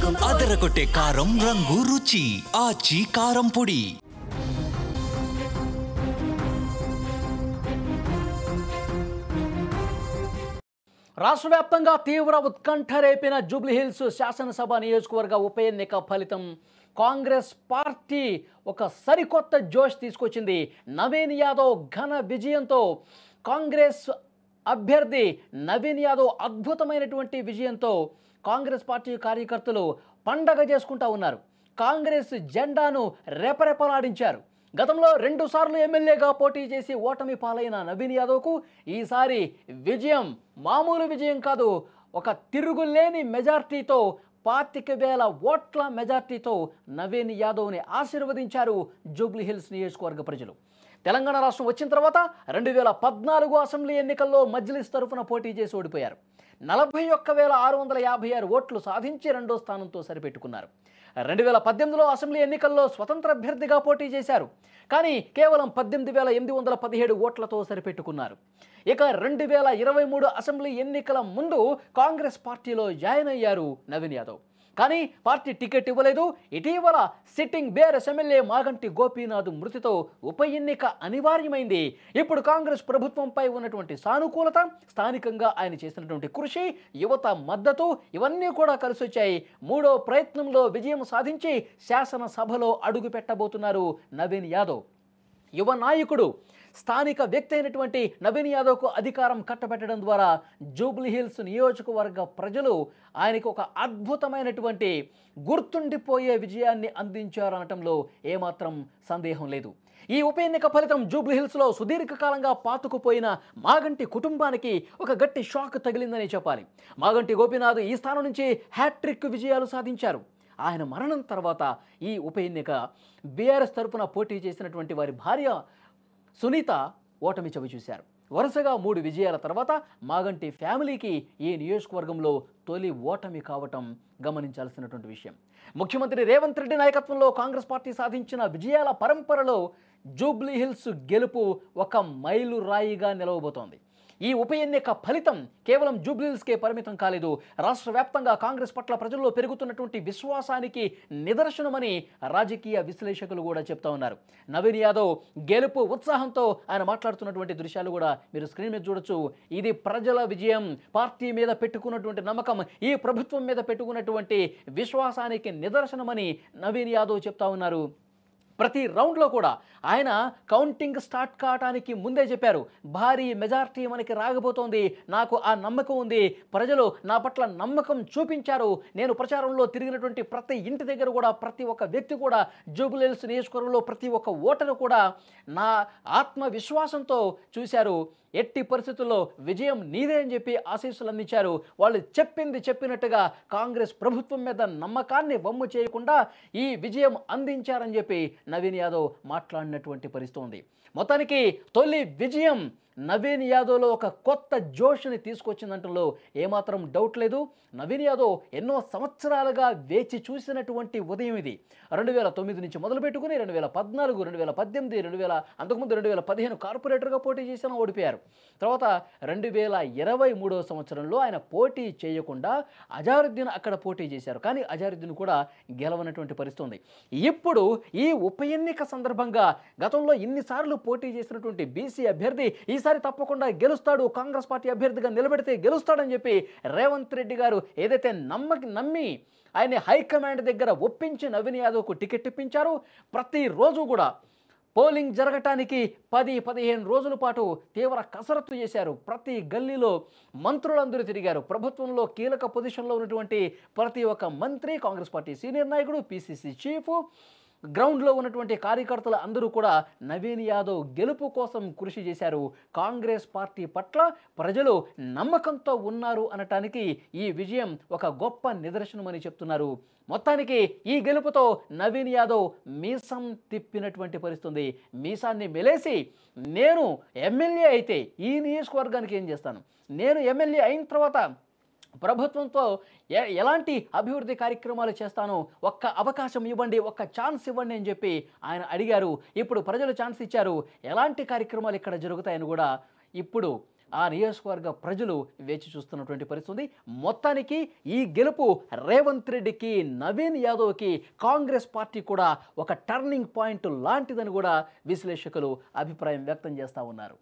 అదరగొట్టే కారం రంగు రుచి ఆచి కారం పొడి. రాష్ట్ర వ్యాప్తంగా తీవ్ర ఉత్కంఠ రేపిన జూబ్లీహిల్స్ శాసనసభ నియోజకవర్గ ఉప ఎన్నిక ఫలితం కాంగ్రెస్ పార్టీ ఒక సరికొత్త జోష్ తీసుకొచ్చింది. నవీన్ యాదవ్ ఘన విజయంతో కాంగ్రెస్ అభ్యర్థి నవీన్ యాదవ్ అద్భుతమైనటువంటి విజయంతో కాంగ్రెస్ పార్టీ కార్యకర్తలు పండగ చేసుకుంటా ఉన్నారు. కాంగ్రెస్ జెండాను రెపరెపలాడించారు. గతంలో 2 సార్లు ఎమ్మెల్యేగా పోటీ చేసి ఓటమి పాలైన నవీన్ యాదవ్కు ఈసారి విజయం మామూలు విజయం కాదు. ఒక తిరుగులేని మెజార్టీతో 25,000 ఓట్ల మెజార్టీతో నవీన్ యాదవ్ని ఆశీర్వదించారు జూబ్లీహిల్స్ నియోజకవర్గ ప్రజలు. తెలంగాణ రాష్ట్రం వచ్చిన తర్వాత 2014 అసెంబ్లీ ఎన్నికల్లో మజ్లిస్ తరఫున పోటీ చేసి ఓడిపోయారు. 41,656 ఓట్లు సాధించి 2వ స్థానంతో సరిపెట్టుకున్నారు. 2018లో అసెంబ్లీ ఎన్నికల్లో స్వతంత్ర అభ్యర్థిగా పోటీ చేశారు. కానీ కేవలం 18,817 ఓట్లతో సరిపెట్టుకున్నారు. ఇక 2023 అసెంబ్లీ ఎన్నికల ముందు కాంగ్రెస్ పార్టీలో జాయిన్ అయ్యారు నవీన్ యాదవ్. కానీ పార్టీ టికెట్ ఇవ్వలేదు. ఇటీవల sitting BRS MLA Maganti Gopinath మృతితో ఉప ఎన్నిక అనివార్యమైంది. ఇప్పుడు కాంగ్రెస్ ప్రభుత్వంపై ఉన్నటువంటి సానుకూలత, స్థానికంగా ఆయన చేసినటువంటి కృషి, యువత మద్దతు ఇవన్నీ కూడా కలిసి వచ్చాయి. 3వ ప్రయత్నంలో విజయం సాధించి శాసనసభలో అడుగు పెట్టబోతున్నారు నవీన్ యాదవ్. యువ నాయకుడు, స్థానిక వ్యక్తి అయినటువంటి నవీన్ యాదవ్కు అధికారం కట్టబెట్టడం ద్వారా జూబ్లీహిల్స్ నియోజకవర్గ ప్రజలు ఆయనకు ఒక అద్భుతమైనటువంటి గుర్తుండిపోయే విజయాన్ని అందించారనటంలో ఏమాత్రం సందేహం లేదు. ఈ ఉప ఎన్నిక ఫలితం జూబ్లీహిల్స్లో సుదీర్ఘకాలంగా పాతుకుపోయిన మాగంటి కుటుంబానికి ఒక గట్టి షాక్ తగిలిందని చెప్పాలి. మాగంటి గోపీనాథ్ ఈ స్థానం నుంచి హ్యాట్రిక్ విజయాలు సాధించారు. ఆయన మరణం తర్వాత ఈ ఉప ఎన్నిక బీఆర్ఎస్ తరఫున పోటీ చేసినటువంటి వారి భార్య సునీత ఓటమి చవిచూశారు. వరుసగా 3 విజయాల తర్వాత మాగంటి ఫ్యామిలీకి ఈ నియోజకవర్గంలో తొలి ఓటమి కావటం గమనించాల్సినటువంటి విషయం. ముఖ్యమంత్రి రేవంత్ రెడ్డి నాయకత్వంలో కాంగ్రెస్ పార్టీ సాధించిన విజయాల పరంపరలో జూబ్లీహిల్స్ గెలుపు ఒక మైలురాయిగా నిలవబోతోంది. ఈ ఉప ఎన్నిక ఫలితం కేవలం జూబ్లీహిల్స్కే పరిమితం కాలేదు. రాష్ట్ర వ్యాప్తంగా కాంగ్రెస్ పట్ల ప్రజల్లో పెరుగుతున్నటువంటి విశ్వాసానికి నిదర్శనమని రాజకీయ విశ్లేషకులు కూడా చెప్తా ఉన్నారు. నవీన్ యాదవ్ గెలుపు ఉత్సాహంతో ఆయన మాట్లాడుతున్నటువంటి దృశ్యాలు కూడా మీరు స్క్రీన్ మీద చూడొచ్చు. ఇది ప్రజల విజయం, పార్టీ మీద పెట్టుకున్నటువంటి నమ్మకం, ఈ ప్రభుత్వం మీద పెట్టుకున్నటువంటి విశ్వాసానికి నిదర్శనమని నవీన్ యాదవ్ చెప్తా ఉన్నారు. ప్రతి రౌండ్లో కూడా ఆయన కౌంటింగ్ స్టార్ట్ కావడానికి ముందే చెప్పారు, భారీ మెజార్టీ మనకి రాగబోతోంది, నాకు ఆ నమ్మకం ఉంది, ప్రజలు నా పట్ల నమ్మకం చూపించారు. నేను ప్రచారంలో తిరిగినటువంటి ప్రతి ఇంటి దగ్గర కూడా ప్రతి ఒక్క వ్యక్తి కూడా జూబ్లీహిల్స్ నియోజకవర్గంలో ప్రతి ఒక్క ఓటరు కూడా నా ఆత్మవిశ్వాసంతో చూశారు. ఎట్టి పరిస్థితుల్లో విజయం నీదే అని చెప్పి ఆశీస్సులు అందించారు. వాళ్ళు చెప్పింది చెప్పినట్టుగా కాంగ్రెస్ ప్రభుత్వం మీద నమ్మకాన్ని వమ్ము చేయకుండా ఈ విజయం అందించారని చెప్పి నవీన్ యాదవ్ మాట్లాడినటువంటి పరిస్థితి ఉంది. మొత్తానికి తొలి విజయం నవీన్ యాదవ్లో ఒక కొత్త జోష్ని తీసుకొచ్చిందంటలో ఏమాత్రం డౌట్ లేదు. నవీన్ యాదవ్ ఎన్నో సంవత్సరాలుగా వేచి చూసినటువంటి ఉదయం ఇది. 2009 నుంచి మొదలుపెట్టుకుని 2014, 2018, అంతకుముందు 2015 కార్పొరేటర్గా పోటీ చేసిన ఓడిపోయారు. తర్వాత 2023 సంవత్సరంలో ఆయన పోటీ చేయకుండా అజారుద్దీన్ అక్కడ పోటీ చేశారు. కానీ అజారుద్దీన్ కూడా గెలవనటువంటి పరిస్థితి ఉంది. ఇప్పుడు ఈ ఉప ఎన్నిక సందర్భంగా గతంలో ఇన్నిసార్లు పోటీ చేసినటువంటి బీసీ అభ్యర్థి ఈసారి తప్పకుండా గెలుస్తాడు, కాంగ్రెస్ పార్టీ అభ్యర్థిగా నిలబెడితే గెలుస్తాడని చెప్పి రేవంత్ రెడ్డి గారు ఏదైతే నమ్మి ఆయన్ని హైకమాండ్ దగ్గర ఒప్పించి నవీన్ యాదవ్కు టికెట్ ఇప్పించారు. ప్రతిరోజు కూడా పోలింగ్ జరగటానికి 10-15 రోజుల పాటు తీవ్ర కసరత్తు చేశారు. ప్రతి గల్లీలో మంత్రులందరూ తిరిగారు. ప్రభుత్వంలో కీలక పొజిషన్లో ఉన్నటువంటి ప్రతి ఒక్క మంత్రి, కాంగ్రెస్ పార్టీ సీనియర్ నాయకుడు, పిసిసి చీఫ్, గ్రౌండ్లో ఉన్నటువంటి కార్యకర్తలు అందరూ కూడా నవీన్ యాదవ్ గెలుపు కోసం కృషి చేశారు. కాంగ్రెస్ పార్టీ పట్ల ప్రజలు నమ్మకంతో ఉన్నారు అనటానికి ఈ విజయం ఒక గొప్ప నిదర్శనమని చెప్తున్నారు. మొత్తానికి ఈ గెలుపుతో నవీన్ యాదవ్ మీసం తిప్పినటువంటి పరిస్థితి. మీసాన్ని మెలేసి నేను ఎమ్మెల్యే అయితే ఈ నియోజకవర్గానికి ఏం చేస్తాను, నేను ఎమ్మెల్యే అయిన తర్వాత ప్రభుత్వంతో ఎలాంటి అభివృద్ధి కార్యక్రమాలు చేస్తానో ఒక్క అవకాశం ఇవ్వండి, ఒక్క ఛాన్స్ ఇవ్వండి అని చెప్పి ఆయన అడిగారు. ఇప్పుడు ప్రజలు ఛాన్స్ ఇచ్చారు. ఎలాంటి కార్యక్రమాలు ఇక్కడ జరుగుతాయని కూడా ఇప్పుడు ఆ నియోజకవర్గ ప్రజలు వేచి చూస్తున్నటువంటి పరిస్థితి ఉంది. మొత్తానికి ఈ గెలుపు రేవంత్ రెడ్డికి, నవీన్ యాదవ్కి, కాంగ్రెస్ పార్టీ కూడా ఒక టర్నింగ్ పాయింట్ లాంటిదని కూడా విశ్లేషకులు అభిప్రాయం వ్యక్తం చేస్తూ ఉన్నారు.